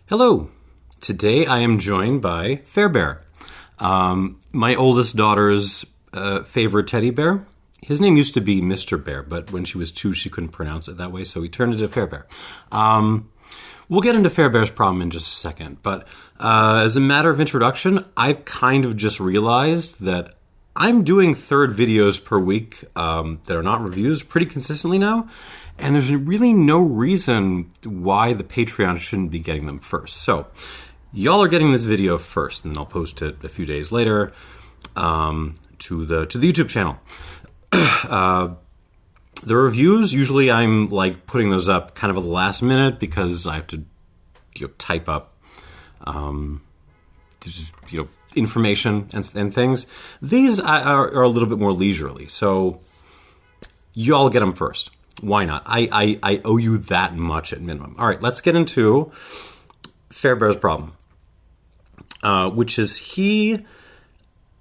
Hello. Today I am joined by Fairbear, my oldest daughter's favorite teddy bear. His name used to be Mr. Bear, but when she was 2, she couldn't pronounce it that way, so we turned it into Fairbear. We'll get into Fairbear's problem in just a second, but as a matter of introduction, I've kind of just realized that I'm doing third videos per week that are not reviews pretty consistently now, and there's really no reason why the Patreon shouldn't be getting them first. So, y'all are getting this video first, and I'll post it a few days later to the YouTube channel. The reviews, usually I'm like putting those up kind of at the last minute because I have to type up just, information and things. These are a little bit more leisurely, so y'all get them first. Why not? I owe you that much at minimum. All right, let's get into Fairbear's problem, which is he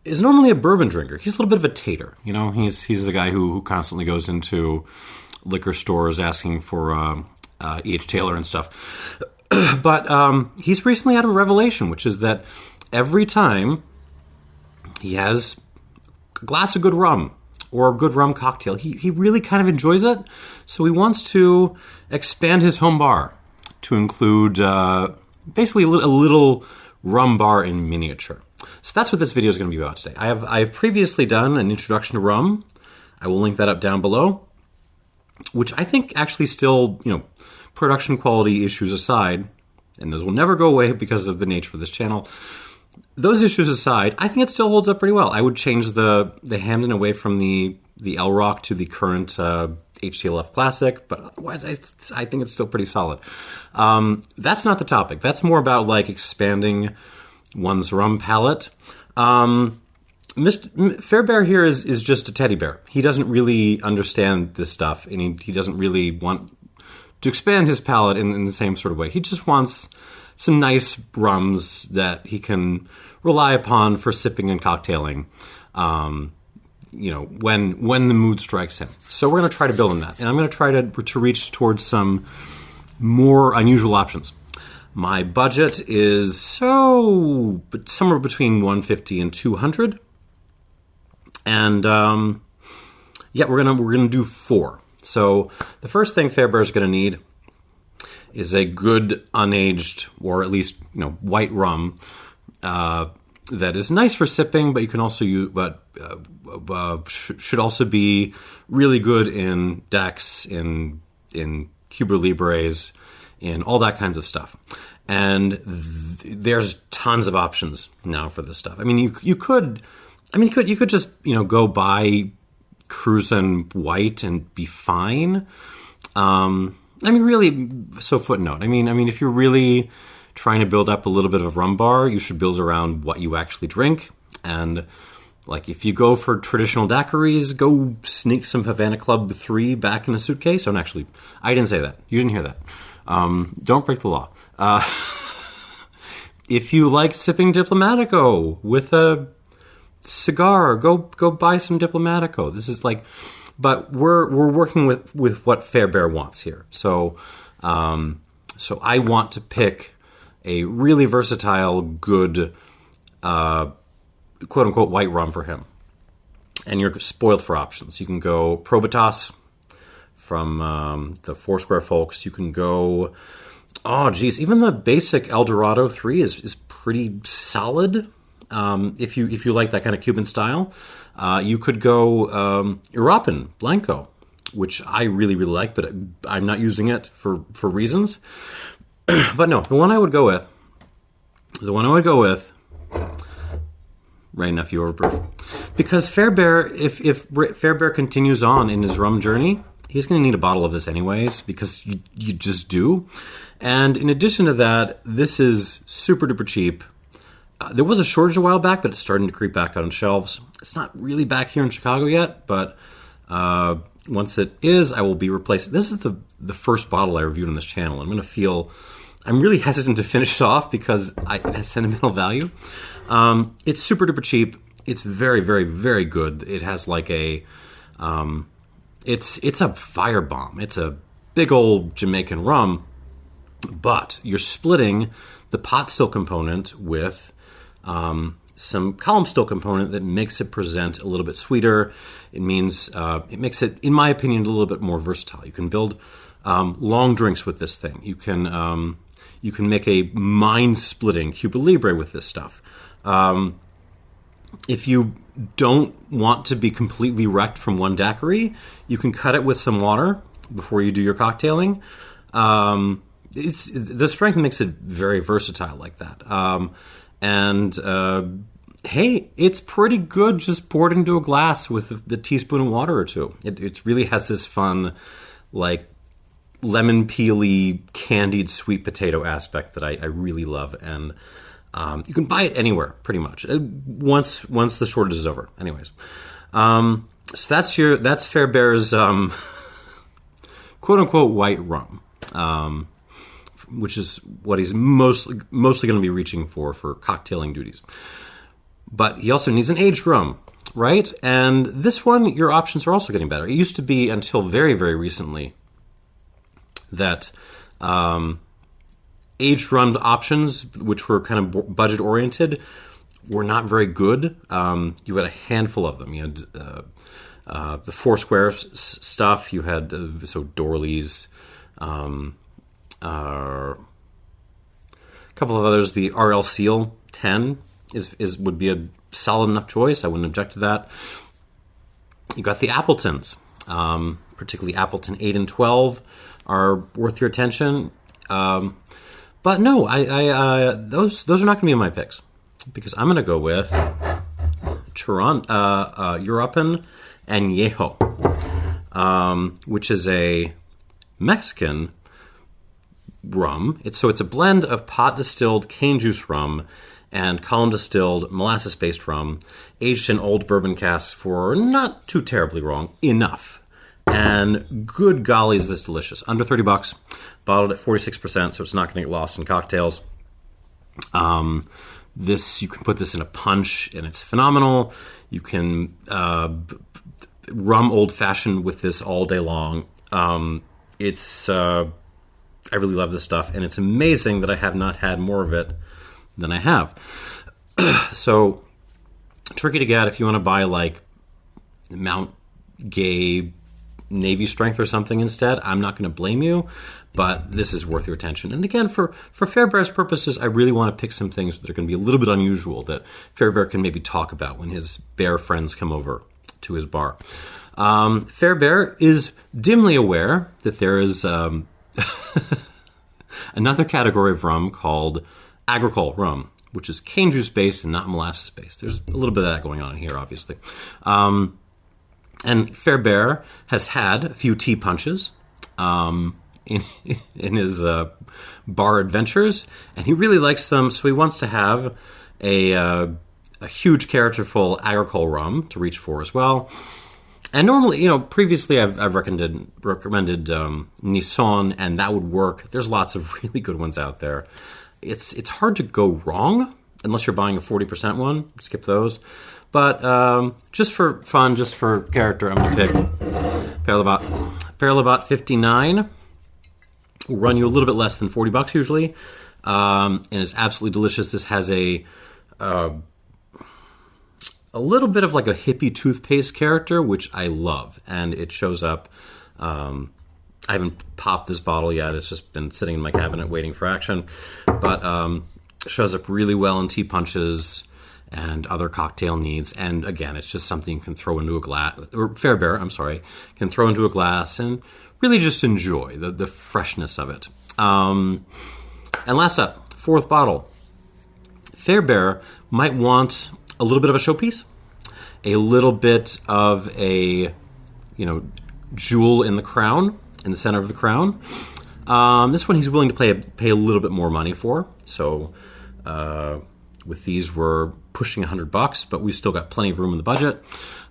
is normally a bourbon drinker. He's a little bit of a tater. He's the guy who constantly goes into liquor stores asking for E.H. Taylor and stuff. But he's recently had a revelation, which is that every time he has a glass of good rum or a good rum cocktail, he really kind of enjoys it. So he wants to expand his home bar to include basically a little rum bar in miniature. So that's what this video is going to be about today. I have previously done an introduction to rum. I will link that up down below, which I think actually still, production quality issues aside, and those will never go away because of the nature of this channel. Those issues aside, I think it still holds up pretty well. I would change the Hamden away from the L Rock to the current HTLF Classic, but otherwise I think it's still pretty solid. That's not the topic. That's more about expanding one's rum palate. Fairbear here is just a teddy bear. He doesn't really understand this stuff, and he doesn't really want to expand his palate in the same sort of way. He just wants some nice rums that he can rely upon for sipping and cocktailing, when the mood strikes him. So we're going to try to build on that, and I'm going to try to reach towards some more unusual options. My budget is somewhere between $150 and $200, and we're gonna do 4. So the first thing Fairbear's going to need is a good unaged, or at least white rum that is nice for sipping, but you can also use, should also be really good in decks, in Cuba Libres, in all that kinds of stuff. And there's tons of options now for this stuff. I mean, you could just go buy Cruisin' White and be fine. Really. So footnote. If you're really trying to build up a little bit of rum bar, you should build around what you actually drink. And if you go for traditional daiquiris, go sneak some Havana Club 3 back in a suitcase. I didn't say that. You didn't hear that. Don't break the law. If you like sipping Diplomatico with a cigar, go buy some Diplomatico. This is but we're working with what Fairbear wants here. So I want to pick a really versatile, good, quote unquote white rum for him. And you're spoiled for options. You can go Probitas from the Foursquare folks. You can go, even the basic El Dorado 3 is pretty solid. If you like that kind of Cuban style, you could go Irapan Blanco, which I really, really like, but I'm not using it for reasons. But no, the one I would go with, right enough, you overproof. Because Fairbear, if Fairbear continues on in his rum journey, he's going to need a bottle of this anyways, because you just do. And in addition to that, this is super duper cheap. There was a shortage a while back, but it's starting to creep back out on shelves. It's not really back here in Chicago yet, but once it is, I will be replacing. This is the first bottle I reviewed on this channel. I'm really hesitant to finish it off because it has sentimental value. It's super duper cheap. It's very, very, very good. It has it's a firebomb. It's a big old Jamaican rum. But you're splitting the pot still component with some column still component that makes it present a little bit sweeter. It means it makes it, in my opinion, a little bit more versatile. You can build long drinks with this thing. You can make a mind-splitting Cuba Libre with this stuff. If you don't want to be completely wrecked from one daiquiri, you can cut it with some water before you do your cocktailing. The strength makes it very versatile like that. Hey, it's pretty good just poured into a glass with a teaspoon of water or two. It really has this fun, like, lemon peely, candied sweet potato aspect that I really love. And you can buy it anywhere, pretty much, once the shortage is over. Anyways, so that's Fairbear's quote-unquote white rum. Which is what he's mostly going to be reaching for cocktailing duties. But he also needs an aged rum, right? And this one, your options are also getting better. It used to be until very, very recently that aged rum options, which were kind of budget-oriented, were not very good. You had a handful of them. You had the Foursquare stuff. You had Dorley's. A couple of others. The RL Seal 10 would be a solid enough choice. I wouldn't object to that. You got the Appletons, particularly Appleton 8 and 12 are worth your attention. But no, those are not going to be my picks because I'm going to go with European Añejo, which is a Mexican rum. It's a blend of pot distilled cane juice rum and column distilled molasses based rum, aged in old bourbon casks for not too terribly wrong enough. And good golly, is this delicious! Under $30, bottled at 46%, so it's not going to get lost in cocktails. This you can put this in a punch, and it's phenomenal. You can rum old fashioned with this all day long. I really love this stuff, and it's amazing that I have not had more of it than I have. So, tricky to get if you want to buy, like, Mount Gay Navy Strength or something instead. I'm not going to blame you, but this is worth your attention. And again, for Fairbear's purposes, I really want to pick some things that are going to be a little bit unusual that Fairbear can maybe talk about when his bear friends come over to his bar. Fairbear is dimly aware that there is another category of rum called agricol rum, which is cane juice based and not molasses based. There's a little bit of that going on here, obviously. And Fairbear has had a few tea punches in his bar adventures, and he really likes them, so he wants to have a huge characterful agricol rum to reach for as well. And normally, previously I've recommended Nisson, and that would work. There's lots of really good ones out there. It's hard to go wrong unless you're buying a 40% one. Skip those. But just for fun, just for character, I'm going to pick Père 59. Will run you a little bit less than $40 usually, and is absolutely delicious. This has a little bit of like a hippie toothpaste character, which I love, and it shows up. I haven't popped this bottle yet. It's just been sitting in my cabinet waiting for action, but shows up really well in tea punches and other cocktail needs. And again, it's just something you can throw into a glass, or Fairbear, can throw into a glass and really just enjoy the freshness of it. And last up, fourth bottle. Fairbear might want a little bit of a showpiece, a little bit of a, jewel in the crown, in the center of the crown. This one he's willing to pay a little bit more money for. So with these, we're pushing $100, but we've still got plenty of room in the budget.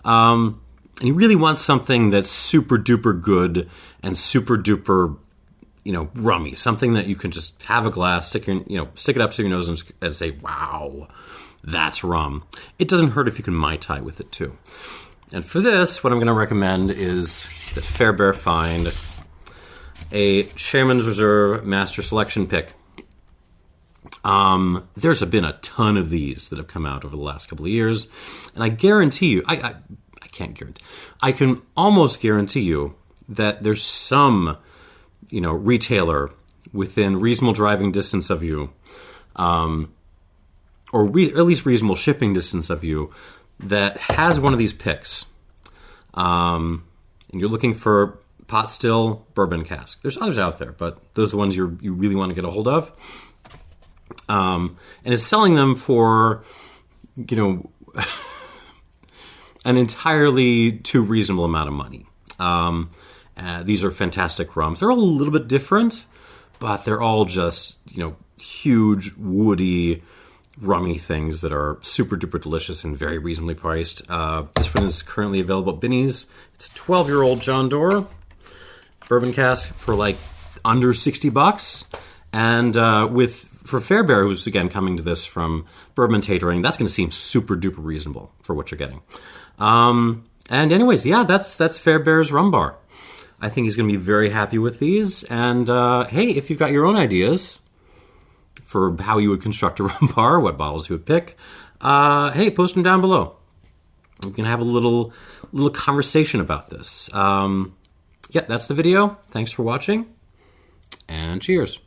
And he really wants something that's super duper good and super duper, rummy. Something that you can just have a glass, stick it up to your nose and say, wow, that's rum. It doesn't hurt if you can Mai Tai with it too. And for this, what I'm going to recommend is that Fairbear find a Chairman's Reserve Master Selection pick. There's been a ton of these that have come out over the last couple of years, and I guarantee you, I can't guarantee, I can almost guarantee you that there's some, retailer within reasonable driving distance of you, or at least reasonable shipping distance of you, that has one of these picks. And you're looking for pot still bourbon cask. There's others out there, but those are the ones you really want to get a hold of. And is selling them for, an entirely too reasonable amount of money. These are fantastic rums. They're all a little bit different, but they're all just, huge, woody, rummy things that are super duper delicious and very reasonably priced. This one is currently available at Binny's. It's a 12-year-old John Doerr bourbon cask for under $60. And for Fairbear, who's again coming to this from Bourbon Tatering, that's going to seem super duper reasonable for what you're getting. And anyways, yeah, that's Fairbear's Rum Bar. I think he's going to be very happy with these. And hey, if you've got your own ideas for how you would construct a rum bar, what bottles you would pick, hey, post them down below. We can have a little conversation about this. Yeah, that's the video. Thanks for watching, and cheers.